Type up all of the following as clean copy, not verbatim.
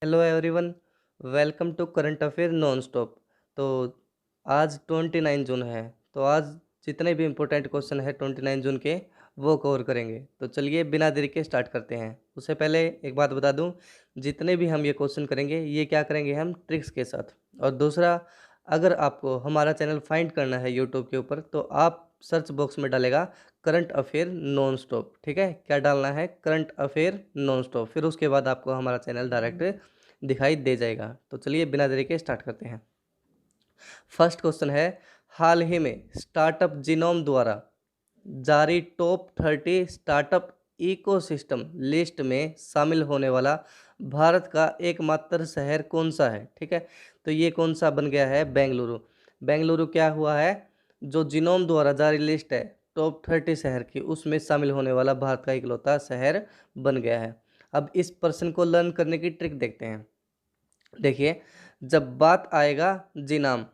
Hello everyone, welcome to current affair non stop. तो आज 29 जून है। तो आज जितने भी इम्पोर्टेंट क्वेश्चन है 29 जून के वो कवर करेंगे। तो चलिए बिना देरी के स्टार्ट करते हैं। उससे पहले एक बात बता दूं, जितने भी हम ये क्वेश्चन करेंगे ये क्या करेंगे हम ट्रिक्स के साथ। और दूसरा, अगर आपको हमारा चैनल फाइंड करना है यूट्यूब के ऊपर तो आप सर्च बॉक्स में डालेगा करंट अफेयर नॉन स्टॉप। ठीक है, क्या डालना है? Current affair non stop. फिर उसके बाद आपको हमारा चैनल डायरेक्ट दिखाई दे जाएगा। तो चलिए बिना देरी के स्टार्ट करते हैं। फर्स्ट क्वेश्चन है, हाल ही में स्टार्टअप जीनोम द्वारा जारी टॉप 30 स्टार्टअप इकोसिस्टम लिस्ट में शामिल होने वाला भारत का एकमात्र शहर कौन सा है? ठीक है, तो ये कौन सा बन गया है? बेंगलुरु। बेंगलुरु क्या हुआ है? जो जीनोम द्वारा जारी लिस्ट है टॉप 30 शहर की, उसमें शामिल होने वाला भारत का इकलौता शहर बन गया है। अब इस पर्सन को लर्न करने की ट्रिक देखते हैं। देखिए, जब बात आएगा जीनाम,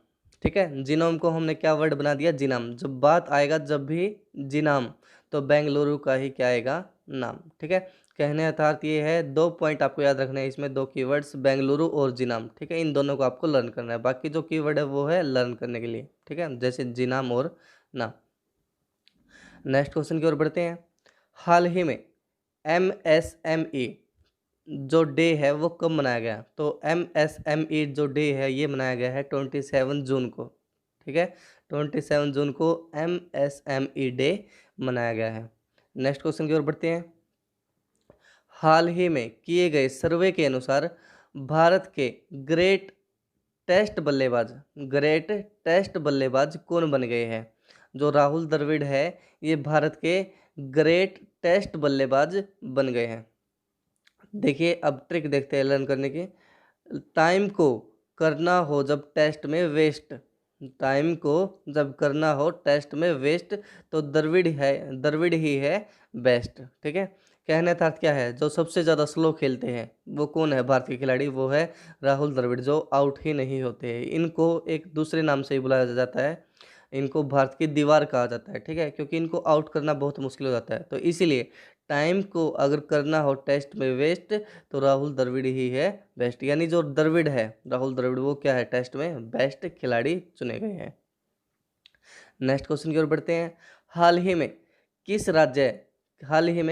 ठीक है, जीनोम को हमने क्या वर्ड बना दिया? जीनाम। जब बात आएगा जब भी जीनाम, तो बेंगलुरु का ही क्या आएगा? नाम। ठीक है, कहने अर्थात ये है, 2 पॉइंट आपको याद रखना है इसमें, 2 कीवर्ड्स बेंगलुरु और जीनाम। ठीक है, इन दोनों को आपको लर्न करना है। बाकी जो कीवर्ड है वो है लर्न करने के लिए। ठीक है, जैसे जीनाम और नाम। नेक्स्ट क्वेश्चन की ओर बढ़ते हैं। हाल ही में MSME जो डे है वो कब मनाया गया? तो MSME जो डे है ये मनाया गया है 27 जून को। ठीक है, 27 जून को MSME डे मनाया गया है। नेक्स्ट क्वेश्चन की ओर बढ़ते हैं। हाल ही में किए गए सर्वे के अनुसार भारत के ग्रेट टेस्ट बल्लेबाज कौन बन गए हैं? जो राहुल द्रविड़ है ये भारत के ग्रेट टेस्ट बल्लेबाज बन गए हैं। देखिए, अब ट्रिक देखते हैं लर्न करने की। टाइम को करना हो जब टेस्ट में वेस्ट, टाइम को जब करना हो टेस्ट में वेस्ट, तो द्रविड़ ही है बेस्ट। ठीक है, कहने का अर्थ क्या है? जो सबसे ज़्यादा स्लो खेलते हैं वो कौन है? भारत के खिलाड़ी, वो है राहुल द्रविड़, जो आउट ही नहीं होते हैं। इनको एक दूसरे नाम से ही बुलाया जाता है, इनको भारत की दीवार कहा जाता है। ठीक है, क्योंकि इनको आउट करना बहुत मुश्किल हो जाता है। तो इसीलिए टाइम को अगर करना हो टेस्ट में वेस्ट, तो राहुल द्रविड़ ही है बेस्ट। यानी जो द्रविड़ है, राहुल द्रविड़, वो क्या है? टेस्ट में बेस्ट खिलाड़ी चुने गए हैं। नेक्स्ट क्वेश्चन की ओर बढ़ते हैं। हाल ही में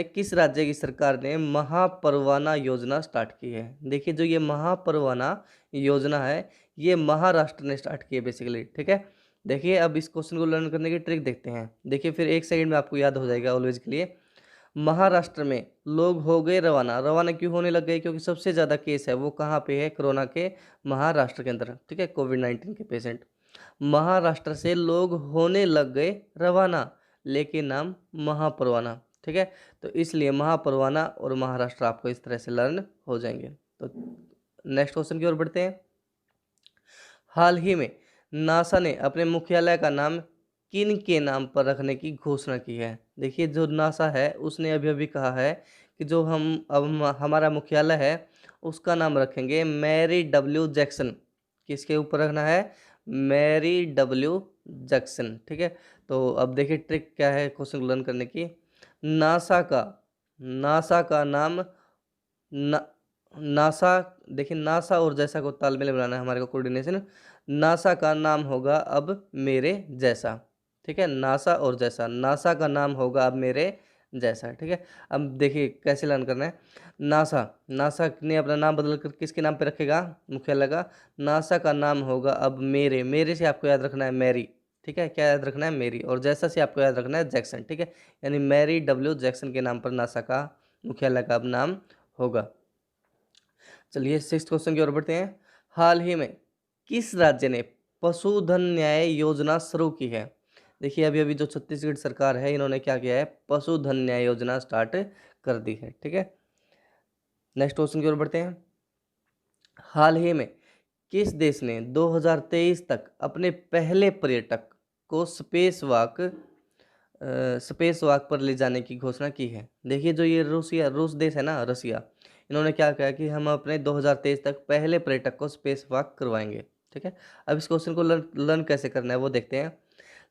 किस राज्य की सरकार ने महापरवाना योजना स्टार्ट की है? देखिए, जो ये महापरवाना योजना है ये महाराष्ट्र ने स्टार्ट की है बेसिकली। ठीक है, देखिए अब इस क्वेश्चन को लर्न करने की ट्रिक देखते हैं। देखिए, फिर 1 सेकंड में आपको याद हो जाएगा ऑलवेज के लिए। महाराष्ट्र में लोग हो गए रवाना। रवाना क्यों होने लग गए? क्योंकि सबसे ज़्यादा केस है वो कहाँ पे है? कोरोना के, महाराष्ट्र के अंदर। ठीक है, कोविड-19 के पेशेंट महाराष्ट्र से लोग होने लग गए रवाना, लेकिन नाम महापरवाना। ठीक है, तो इसलिए महापरवाना और महाराष्ट्र आपको इस तरह से लर्न हो जाएंगे। तो नेक्स्ट क्वेश्चन की ओर बढ़ते हैं। हाल ही में नासा ने अपने मुख्यालय का नाम किन के नाम पर रखने की घोषणा की है? देखिए, जो नासा है उसने अभी अभी कहा है कि जो हमारा मुख्यालय है उसका नाम रखेंगे मैरी डब्ल्यू जैक्सन। किसके ऊपर रखना है? Mary W Jackson. ठीक है, तो अब देखिए ट्रिक क्या है क्वेश्चन लर्न करने की। नासा का नासा का नाम ना, नासा, देखिए नासा और जैसा को तालमेल बनाना है हमारे को, कोऑर्डिनेशन। नासा का नाम होगा अब मेरे जैसा। ठीक है, नासा और जैसा, नासा का नाम होगा अब मेरे जैसा। ठीक है, अब देखिए कैसे लर्न करना है। नासा नासा ने अपना नाम बदल कर किसके नाम पे रखेगा? मुख्यालय का। नासा का नाम होगा अब मेरे से आपको याद रखना है मैरी। ठीक है, क्या याद रखना है? मेरी। और जैसा से आपको याद रखना है जैक्सन। ठीक है, यानी मैरी डब्ल्यू जैक्सन के नाम पर नासा का मुख्यालय का अब नाम होगा। चलिए 6th क्वेश्चन की ओर बढ़ते हैं। हाल ही में किस राज्य ने पशुधन न्याय योजना शुरू की है? देखिए, अभी अभी जो छत्तीसगढ़ सरकार है इन्होंने क्या किया है? पशुधन न्याय योजना स्टार्ट कर दी है। ठीक है, नेक्स्ट क्वेश्चन की ओर बढ़ते हैं। हाल ही में किस देश ने 2023 तक अपने पहले पर्यटक को स्पेस वॉक पर ले जाने की घोषणा की है? देखिए, जो ये रूस देश है ना, रसिया, इन्होंने क्या कहा कि हम अपने 2023 तक पहले पर्यटक को स्पेस वॉक करवाएंगे। ठीक है, अब इस क्वेश्चन को लर्न कैसे करना है वो देखते हैं।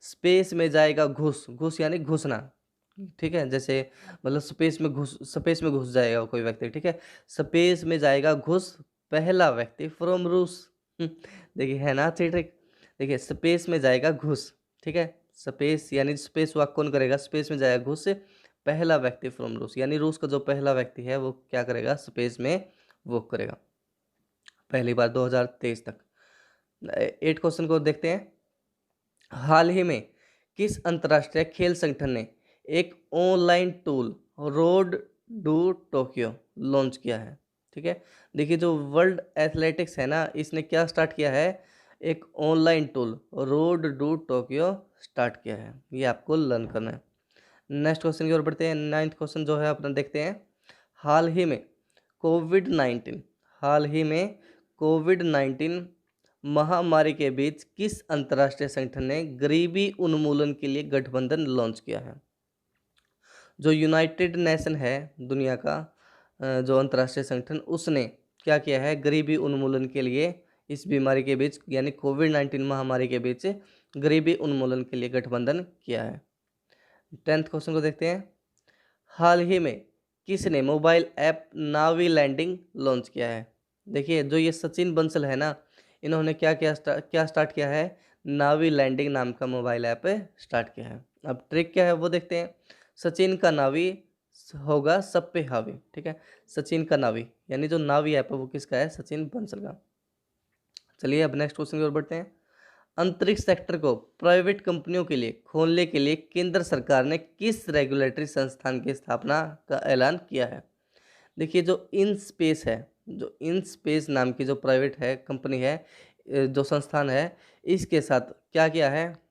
स्पेस में जाएगा घुस, घुस यानी घुसना। ठीक है, जैसे मतलब स्पेस में घुस जाएगा कोई व्यक्ति। ठीक है, स्पेस में जाएगा घुस, पहला व्यक्ति फ्रॉम रूस। देखिए है ना अच्छी ट्रिक। देखिए स्पेस में जाएगा घुस, ठीक है, स्पेस यानी स्पेस वॉक कौन करेगा, स्पेस में जाएगा घुस, पहला व्यक्ति फ्रॉम रूस, यानी रूस का जो पहला व्यक्ति है वो क्या करेगा, स्पेस में वॉक करेगा पहली बार 2023 तक। 8 क्वेश्चन को देखते हैं। हाल ही में किस अंतर्राष्ट्रीय खेल संगठन ने एक online tool road do Tokyo launch किया है, ठीक है। देखिए जो वर्ल्ड एथलेटिक्स है ना, इसने क्या स्टार्ट किया है, एक online tool road do Tokyo start किया है, ये आपको लर्न करना है। नेक्स्ट क्वेश्चन की ओर बढ़ते हैं। 9th क्वेश्चन जो है अपना देखते हैं। हाल ही में कोविड 19 हाल ही में कोविड 19 महामारी के बीच किस अंतर्राष्ट्रीय संगठन ने गरीबी उन्मूलन के लिए गठबंधन लॉन्च किया है। जो यूनाइटेड नेशन है दुनिया का जो अंतर्राष्ट्रीय संगठन, उसने क्या किया है, गरीबी उन्मूलन के लिए इस बीमारी के बीच यानी कोविड 19 महामारी के बीच गरीबी उन्मूलन के लिए गठबंधन किया है। 10th क्वेश्चन को देखते हैं। हाल ही में किसने मोबाइल ऐप नावी लैंडिंग लॉन्च किया है। देखिए जो ये सचिन बंसल है ना, इन्होंने क्या स्टार्ट किया है, नावी लैंडिंग नाम का मोबाइल ऐप स्टार्ट किया है। अब ट्रिक क्या है वो देखते हैं। सचिन का नावी होगा सब पे हावी, ठीक है, सचिन का नावी यानी जो नावी ऐप है वो किसका है, सचिन बंसल का। चलिए अब नेक्स्ट क्वेश्चन की ओर बढ़ते हैं। अंतरिक्ष सेक्टर को प्राइवेट कंपनियों के लिए खोलने के लिए केंद्र सरकार ने किस रेगुलेटरी संस्थान की स्थापना का ऐलान किया है। देखिए जो इन स्पेस है, जो इन स्पेस नाम की जो प्राइवेट है कंपनी है, जो संस्थान है, इसके साथ क्या किया है,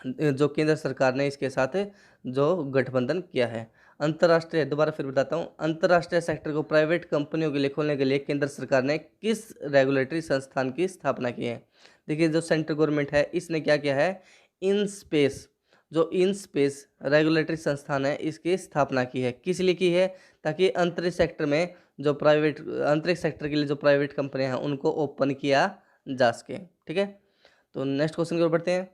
जो केंद्र सरकार ने इसके साथ जो गठबंधन किया है। अंतर्राष्ट्रीय, दोबारा फिर बताता हूँ, अंतर्राष्ट्रीय सेक्टर को प्राइवेट कंपनियों के लिए खोलने के लिए केंद्र सरकार ने किस रेगुलेटरी संस्थान की स्थापना की है। देखिए जो सेंट्रल गवर्नमेंट है इसने क्या किया है, इन स्पेस, जो इन स्पेस रेगुलेटरी संस्थान है इसकी स्थापना की है। किस लिए की है, ताकि अंतरिक्ष सेक्टर में जो प्राइवेट, अंतरिक्ष सेक्टर के लिए जो प्राइवेट कंपनियां हैं उनको ओपन किया जा सके, ठीक है। तो नेक्स्ट क्वेश्चन की ओर बढ़ते हैं।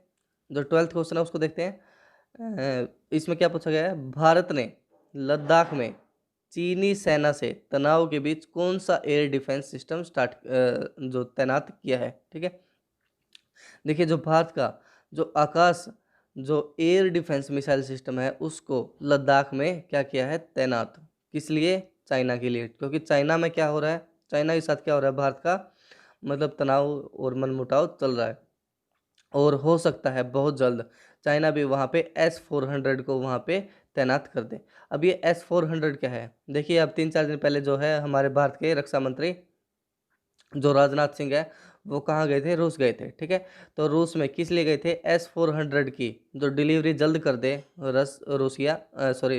जो 12th क्वेश्चन है उसको देखते हैं। इसमें क्या पूछा गया है, भारत ने लद्दाख में चीनी सेना से तनाव के बीच कौन सा एयर डिफेंस सिस्टम जो तैनात किया है, ठीक है। देखिए जो भारत का जो आकाश जो एयर डिफेंस मिसाइल सिस्टम है उसको लद्दाख में क्या किया है, तैनात। किस लिए, चाइना के लिए, क्योंकि चाइना में क्या हो रहा है, चाइना के साथ क्या हो रहा है, भारत का मतलब तनाव और मनमुटाव चल रहा है, और हो सकता है बहुत जल्द चाइना भी वहाँ पे S-400 को वहाँ पे तैनात कर दे। अब ये S-400 क्या है, देखिए अब 3-4 दिन पहले जो है हमारे भारत के रक्षा मंत्री जो राजनाथ सिंह है वो कहाँ गए थे, रूस गए थे, ठीक है। तो रूस में किस लिए गए थे, S-400 की जो डिलीवरी जल्द कर दे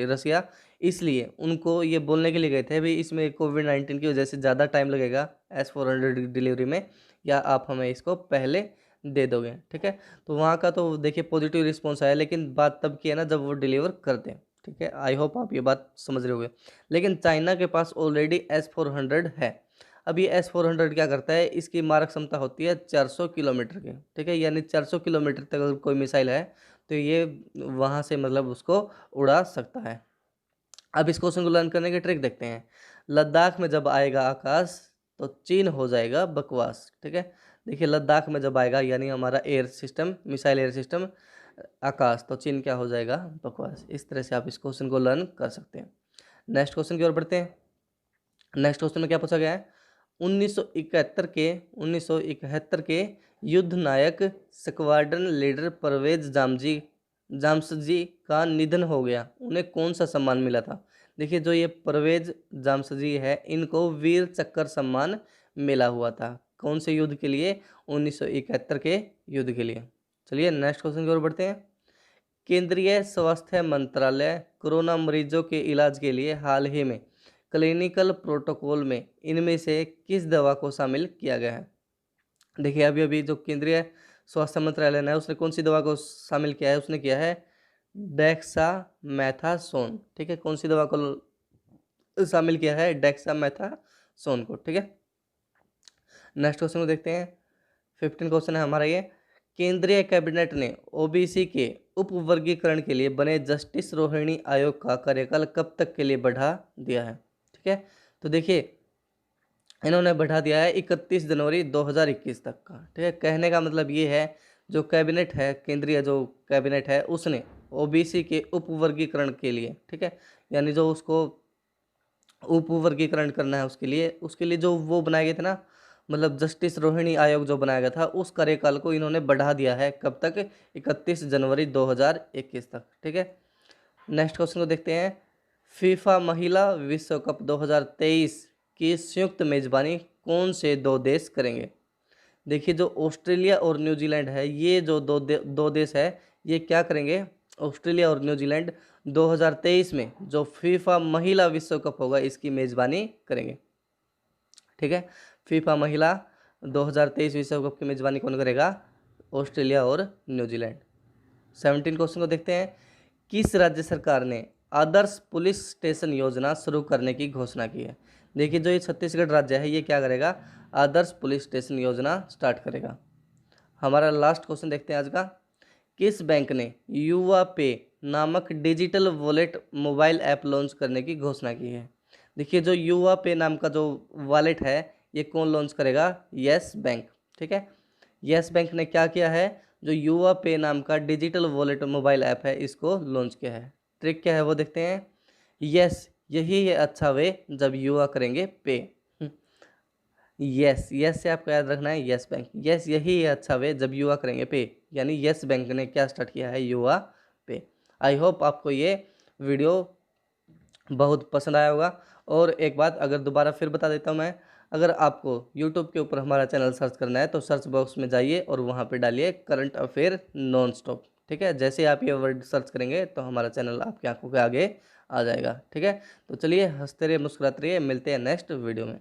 रसिया, इसलिए उनको ये बोलने के लिए गए थे भाई इसमें कोविड 19 की वजह से ज़्यादा टाइम लगेगा S-400 की डिलीवरी में, या आप हमें इसको पहले दे दोगे, ठीक है। तो वहाँ का तो देखिए पॉजिटिव रिस्पॉन्स आया, लेकिन बात तब की है ना जब वो डिलीवर कर दें, ठीक है। आई होप आप ये बात समझ रहे होगे। लेकिन चाइना के पास ऑलरेडी S-400 है। अब ये S-400 क्या करता है, इसकी मारक क्षमता होती है 400 किलोमीटर की, ठीक है, यानी 400 किलोमीटर तक अगर कोई मिसाइल है तो ये वहाँ से मतलब उसको उड़ा सकता है। अब इस क्वेश्चन को लर्न करने की ट्रिक देखते हैं। लद्दाख में जब आएगा आकाश तो चीन हो जाएगा बकवास, ठीक है। देखिए लद्दाख में जब आएगा यानी हमारा air system, missile air system Akash, तो चीन क्या हो जाएगा, बकवास। इस तरह से आप इस क्वेश्चन को लर्न कर सकते हैं। नेक्स्ट क्वेश्चन की ओर बढ़ते हैं। नेक्स्ट क्वेश्चन में क्या पूछा गया है, 1971 के युद्ध नायक स्क्वाड्रन लीडर परवेज जामशजी का निधन हो गया, उन्हें कौन सा सम्मान मिला था। देखिए जो ये परवेज जामशजी है इनको वीर चक्र सम्मान मिला हुआ था, कौन से युद्ध के लिए, 1971 के युद्ध के लिए। चलिए नेक्स्ट क्वेश्चन की ओर बढ़ते हैं। केंद्रीय स्वास्थ्य मंत्रालय कोरोना मरीजों के इलाज के लिए हाल ही में क्लिनिकल प्रोटोकॉल में इनमें से किस दवा को शामिल किया गया है। देखिए अभी अभी जो केंद्रीय स्वास्थ्य मंत्रालय ने उसने कौन सी दवा को शामिल किया है, उसने किया है डेक्सामेथासोन, ठीक है। कौन सी दवा को शामिल किया है, डेक्सामेथासोन को, ठीक है। नेक्स्ट क्वेश्चन को देखते हैं। 15 क्वेश्चन है हमारा ये। केंद्रीय कैबिनेट ने ओबीसी के उपवर्गीकरण के लिए बने जस्टिस रोहिणी आयोग का कार्यकाल कब तक के लिए बढ़ा दिया है, ठीक है। तो देखिए इन्होंने बढ़ा दिया है 31 जनवरी 2021 तक का। ठीक है, कहने का मतलब ये है जो कैबिनेट है, केंद्रीय जो कैबिनेट है, उसने ओबीसी के उपवर्गीकरण के लिए, ठीक है, यानी जो उसको उपवर्गीकरण करना है उसके लिए जो वो बनाए गए थे ना, मतलब जस्टिस रोहिणी आयोग जो बनाया गया था, उस कार्यकाल को इन्होंने बढ़ा दिया है कब तक, 31 जनवरी 2021 तक। ठीक है, नेक्स्ट क्वेश्चन को देखते हैं। फीफा महिला विश्व कप 2023 की संयुक्त मेजबानी कौन से दो देश करेंगे? देखिए जो ऑस्ट्रेलिया और न्यूजीलैंड है, ये जो दो देश है, ये क्या करेंगे? ऑस्ट्रेलिया और न्यूजीलैंड 2023 में जो फीफा महिला विश्व कप होगा इसकी मेजबानी करेंगे। ठीक है, फीफा महिला 2023 विश्व कप की मेजबानी कौन करेगा? ऑस्ट्रेलिया और न्यूजीलैंड। 17 क्वेश्चन को देखते हैं। किस राज्य सरकार ने आदर्श पुलिस स्टेशन योजना शुरू करने की घोषणा की है? देखिए जो ये छत्तीसगढ़ राज्य है, ये क्या करेगा? आदर्श पुलिस स्टेशन योजना स्टार्ट करेगा। हमारा लास्ट क्वेश्चन देखते हैं आज का। किस बैंक ने युवा पे नामक digital wallet mobile app launch करने की घोषणा की है? देखिए जो युवा पे नाम का जो वॉलेट है, ये कौन लॉन्च करेगा? Yes bank. ठीक है, यस बैंक ने क्या किया है? जो युवा पे नाम का डिजिटल वॉलेट मोबाइल ऐप है, इसको लॉन्च किया है। ट्रिक क्या है वो देखते हैं। यस, यही है अच्छा वे जब युवा करेंगे पे। यस, यस से आपको याद रखना है यस बैंक। यस, यही है अच्छा वे जब युवा करेंगे पे, यानी यस बैंक ने क्या स्टार्ट किया है? युवा पे। आई होप आपको ये वीडियो बहुत पसंद आया होगा। और एक बात अगर दोबारा फिर बता देता हूँ मैं, अगर आपको यूट्यूब के ऊपर हमारा चैनल सर्च करना है तो सर्च बॉक्स में जाइए और वहाँ पे डालिए करंट अफेयर नॉन स्टॉप। ठीक है, जैसे आप ये वर्ड सर्च करेंगे तो हमारा चैनल आपकी आंखों के आगे आ जाएगा। ठीक है, तो चलिए हंसते रहिए, मुस्कुराते रहिए, मिलते हैं नेक्स्ट वीडियो में।